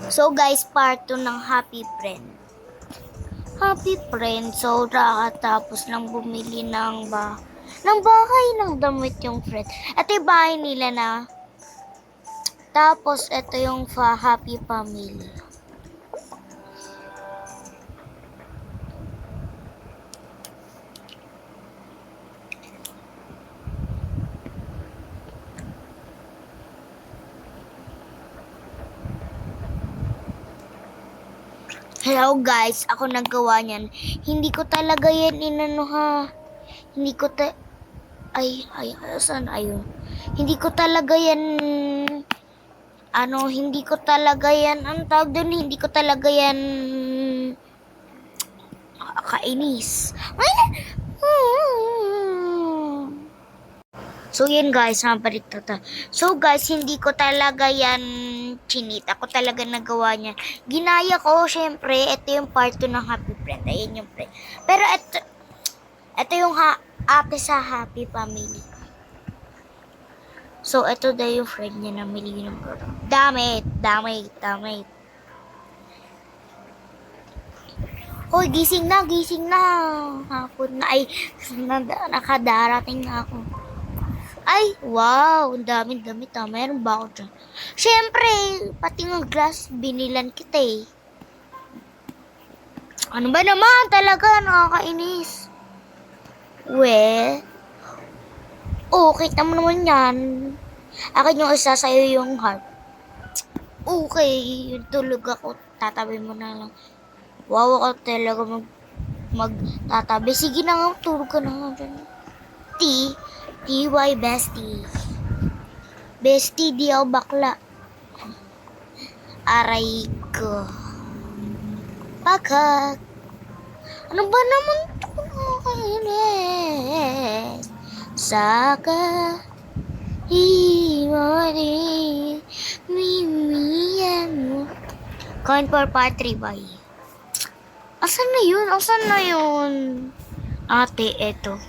So guys, part 2 ng Happy Friend. Happy Friend, so tapos lang bumili ng bahay ng damit yung friend. Ito yung bahay nila na. Tapos ito yung Happy Family. Hello guys, ako naggawa niyan. Hindi ko talaga yan inano ha. Hindi ko saan ayun. Hindi ko talaga yan hindi ko talaga yan ang tawag doon, hindi ko talaga yan kainis. So yun guys, So guys, hindi ko talaga yan chinit. Ako talaga nagawa niya. Ginaya ko, syempre, ito yung part 2 ng Happy Friend. Ayan yung friend. Pero ito yung ate sa Happy Family. So ito daw yung friend niya na mili ng damit. Hoy, gising na. Hapon na. Ay, nakadarating na ako. Ay, wow, ang daming damit ah. Meron ba ako dyan? Siyempre, pati ng glass, binilan kita eh. Ano ba naman? Talaga, nakakainis. Kita mo naman yan. Akin yung isa sa'yo yung heart. Okay, yung tulog ako. Tatabi mo na lang. Wow, ako talaga magtatabi. Sige na nga, tulog ka na nga dyan. TY bestie. Bestie, di ako bakla. Aray ko. Bakit? Ano ba naman ito nakakainis? Saka himari mimiyan mo. Coin for part 3 bye. Asan na yun? Ate, eto.